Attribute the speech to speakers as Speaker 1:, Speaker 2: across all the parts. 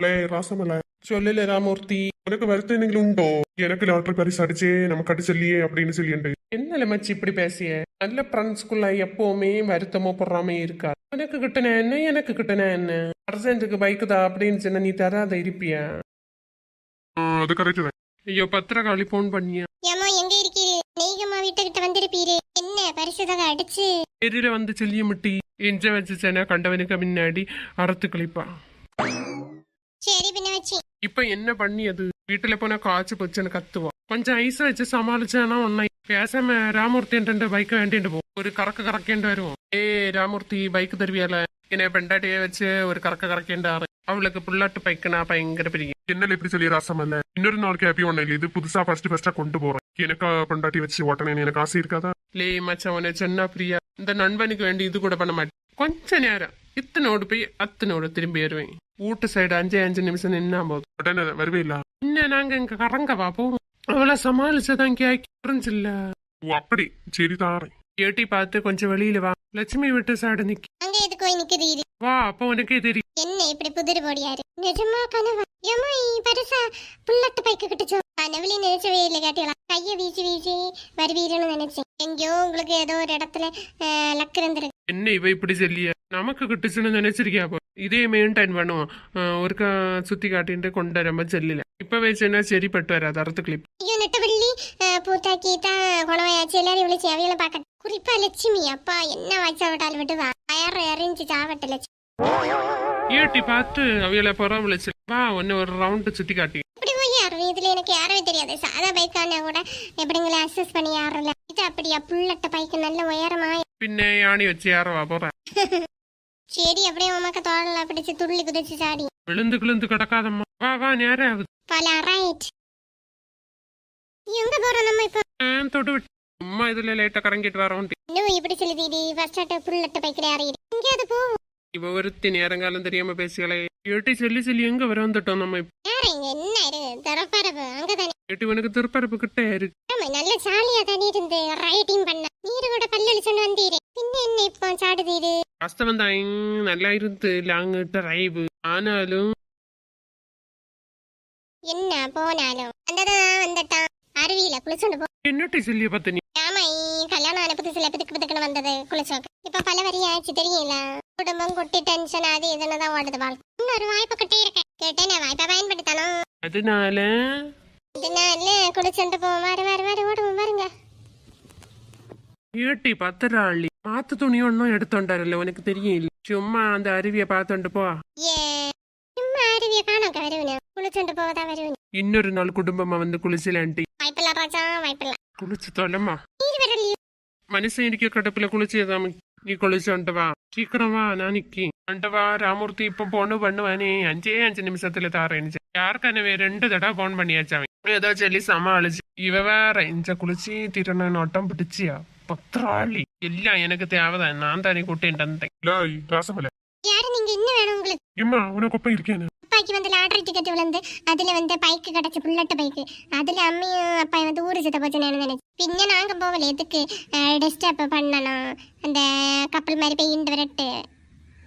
Speaker 1: ராசமல சொல்லல ராமூர்த்தி உனக்கு வருத்தம் എന്തെങ്കിലും ഉണ്ടോ எனக்கு லாட்டரி பரிசு அடிச்சே நமக்கு அடிச்சல்லையே அப்படின்னு சொல்லிட்டு என்னல மச்சி இப்படி பேசிய நல்ல ஃப்ரெண்ட்ஸ்குள்ள எப்பவுமே வருத்தமோ பொறாமே இருக்காது உனக்கு கிட்டன என்ன எனக்கு கிட்டன என்ன அர்ஜென்ட்டுக்கு பைக் தான் அப்படின்னு சொன்ன நீ தராத இருப்பியா அது கரெக்ட் தான் ஐயோ பத்திரகாளி போன் பண்ணியா
Speaker 2: ஏமா எங்க இருக்கீரு நீங்கம்மா வீட்டுக்கிட்ட வந்திருப்பீரு என்ன பரிசுதாக அடிச்சு
Speaker 1: தெரியல வந்து செல்லிய முட்டி எஞ்ச வச்சுச்சேனா கண்டவனுக்கு முன்னாடி அறுத்து கழிப்பா
Speaker 2: சரி பின்ன வச்சு
Speaker 1: இப்ப என்ன பண்ணி அது வீட்டுல போனா காய்ச்சி போச்சுன்னு கத்துவோம் கொஞ்சம் ஐஸா வச்சு சமாளிச்சானா ஒன்னா பேசாம ராமூர்த்தி பைக் வேண்டிட்டு போ ஒரு கறக்க கறக்கேண்டு வருவோம் ராமூர்த்தி பைக் தருவியால என்ன பெண்டாட்டியே வச்சு ஒரு கறக்க கறக்கேண்டாரு அவளுக்கு புல்லாட்டு பைக்குனா பயங்கர பெரிய என்ன இப்படி சொல்லி ராசமல்ல இன்னொரு நாளைக்கு ஹாப்பி ஒன்னும் இல்லை இது புதுசா ஃபர்ஸ்டா கொண்டு போறேன் எனக்கு பெண்டாட்டி வச்சு ஓட்டணும் எனக்கு ஆசை இருக்காதா லே மச்சான் உன சொன்னா பிரியா இந்த நண்பனுக்கு வேண்டி இது கூட பண்ண மாட்டேன் கொஞ்ச நேரம் இத்தனோடு போய் அத்தனோடு திரும்பி வருவேன் வீட்டு சைடு 5 நிமிஷம் நின்னா போதும் உடனே வருவே இல்ல இன்னும் நாங்க இங்க கறங்கவா போவோம் அவளை சமாளிச்சதான் கேட்கல ஓ அப்படி சரி தாரேன் ஏட்டி பார்த்து கொஞ்சம் வெளியில வா லட்சுமி விட்டு சாடு நிக்க
Speaker 2: அங்க எதுக்கு போய் நிக்கிறீரு
Speaker 1: வா அப்ப உனக்கே தெரியும்
Speaker 2: என்ன இப்படி புதிர் போடியாரு நிஜமா கனவா ஏமா பரிசா புல்லட்டு பைக்கு கிட்டுச்சோ கனவுல நினைச்சவே இல்லை கேட்டீங்களா கைய வீசி வீசி வருவீருன்னு நினைச்சேன் எங்கேயோ உங்களுக்கு ஏதோ ஒரு இடத்துல லக்கு இருந்திருக்கு
Speaker 1: என்ன இவ இப்படி சொல்லிய நமக்கு கிட்டுச்சுன்னு நினைச்சிருக்கியா போ இதே மெயின்டைன் பண்ணுவோம் ஒருக்கா சுத்தி காட்டிட்டு கொண்டு ரொம்ப செல்லில இப்ப வச்சுன்னா சரிப்பட்டு வராது அறுத்து கிளிப்
Speaker 2: ஐயோ நெட்டவள்ளி பூத்தாக்கி தான் குணவாயாச்சு எல்லாரும் விழிச்சு அவையில பாக்க குறிப்பா லட்சுமி அப்பா என்ன வாய்ச்சா விட்டாலும் விட்டு வா அறிஞ்சு சாவட்ட லட்சுமி
Speaker 1: ஏட்டி பார்த்து அவையில புறம் விழிச்சு வா ஒன்னு ஒரு ரவுண்டு சுத்தி காட்டி
Speaker 2: இப்படி போய் யாரும் இதுல எனக்கு யாரவே தெரியாது சாதா பைக்கான கூட எப்படிங்களா அக்சஸ் பண்ணி யாரும் இது அப்படியா புல்லட்ட பைக்கு நல்ல உயரமா
Speaker 1: பின்ன யானி வச்சு யாரவா போறேன்
Speaker 2: சரி அப்படியே உமக்க தோடல பிடிச்சு துள்ளி குதிச்சு சாடி
Speaker 1: விழுந்து கிழுந்து கிடக்காதம்மா வா வா நேரம் ஆகுது
Speaker 2: பல ரைட் எங்க போறோம் நம்ம இப்ப
Speaker 1: தொட்டு விட்டு அம்மா இதுல லைட்டா கறங்கிட்டு வரோம்
Speaker 2: இன்னும் இப்படி சொல்லுதீடி ஃபர்ஸ்ட் ஆட்ட புல்லட்ட பைக்கில ஏறிடு இங்க அது போ
Speaker 1: இவ ஒருத்தி நேரங்காலம் தெரியாம பேசுகளே ஏட்டி சொல்லி எங்க வர வந்துட்டோம் நம்ம
Speaker 2: யாரங்க என்ன இருக்கு தரப்பரப்பு அங்கதானே
Speaker 1: ஏட்டி உனக்கு திருப்பரப்பு கிட்ட இருக்கு
Speaker 2: ஆமா நல்ல ஜாலியா தானே இருந்து ரைட்டிங் பண்ண நீரு கூட பல்லளிச்சோன்னு வந்தீரு பின்ன என்ன இப்போ சாடுதீரு
Speaker 1: வாஸ்தவம் தான் நல்லா இருந்து லாங் டிரைவ் ஆனாலும்
Speaker 2: என்ன போனாலும் அந்ததான் வந்துட்டான் அருவியில குளிச்சோண்டு போ
Speaker 1: என்னட்டி சொல்லிய பத்த நீ
Speaker 2: ஆமா கல்யாணம் ஆன புதுசுல பிதுக்குன்னு வந்தது குளிச்சோக்கு இப்ப பல வரி ஆச்சு தெரியல குடும்பம் குட்டி டென்ஷன் அது இதுன்னு ஓடுது வாழ்க்கை இன்னொரு வாய்ப்பு கிட்டே இருக்கேன் கேட்டேன் நான் வாய்ப்பை பயன்படுத்தணும் அதனால குளிச்சோண்டு போ வர ஓடுவோம் பாருங்க
Speaker 1: ஏட்டி பத்திராளி பாத்து துணி ஒன்னும் எடுத்தோண்டாருல்ல உனக்கு தெரியும் இல்ல சும்மா அந்த அருவிய பாத்தோண்டு போ
Speaker 2: ஏ சும்மா அருவிய காணோக்க வருவன குளிச்சோண்டு போவதா வருவன
Speaker 1: இன்னொரு நாள் குடும்பமா வந்து குளிச்சலான்ட்டி
Speaker 2: வாய்ப்பில்ல ராஜா வாய்ப்பில்ல
Speaker 1: குளிச்சு தொலைமா
Speaker 2: நீர் வரலையே
Speaker 1: மனுஷன் இடிக்க கடப்புல குளிச்சதாம நீ குளிச்சோண்டு வா சீக்கிரம் வா நான் நிக்கி வா ராமூர்த்தி இப்ப போன்னு பண்ணுவானே 5 நிமிஷத்துல தாரேன்னு யாருக்கானவே 2 தடவை போன் பண்ணியாச்சாவன் ஏதோ சொல்லி சமாளிச்சு இவ வேற இஞ்ச குளிச்சு திறன நோட்டம் பிடிச்சியா பத்திராளி எல்லாம் எனக்கு தேவைதான் நான் தானே கூட்டேன் ராசமலை
Speaker 2: யாரு நீங்க என்ன வேணும் உங்களுக்கு
Speaker 1: இம்மா உனக்கு ஒப்பம் இருக்கேன்
Speaker 2: அப்பாக்கு வந்து லாட்டரி டிக்கெட் விழுந்து அதுல வந்து பைக்கு கிடைச்சு புல்லட்ட பைக்கு அதுல அம்மையும் அப்பா வந்து ஊரு சுத்த போச்சுன்னு நினைச்சு பின்ன நாங்க போகல எதுக்கு டெஸ்டாப் பண்ணணும் அந்த கப்பல் மாதிரி பெயிண்ட் விரட்டு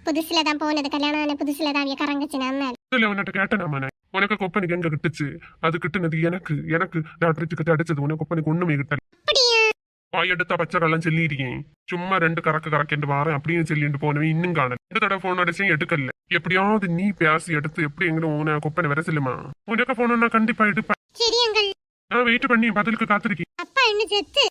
Speaker 2: புதுசுல தான் போனது கல்யாணம் ஆன புதுசுல தான் கறங்குச்சு நம்ம
Speaker 1: உன்கிட்ட கேட்டேன் உனக்கு கொப்பனுக்கு எங்க கிட்டுச்சு அது கிட்டுனது எனக்கு லாட்டரி டிக்கெட் அடிச்சது உனக்கு கொப்பனுக்கு ஒண்ணுமே கிட்டல வாயெடுத்தா பச்சை கள்ளம் சொல்லிருக்கேன் சும்மா 2 கறக்கண்டு வாரேன் அப்படின்னு சொல்லிட்டு போனவன் இன்னும் காணல 2 தடவை போன் அடிச்சும் எடுக்கல எப்படியாவது நீ பேசி எடுத்து எப்படி எங்களும் உன கொப்பனை வர சொல்லுமா உனக்கு போனா கண்டிப்பா எடுப்பேன்
Speaker 2: சரி அங்கிள்
Speaker 1: நான் வெயிட் பண்ணி பதிலுக்கு காத்திருக்கேன்
Speaker 2: அப்பா என்ன செத்து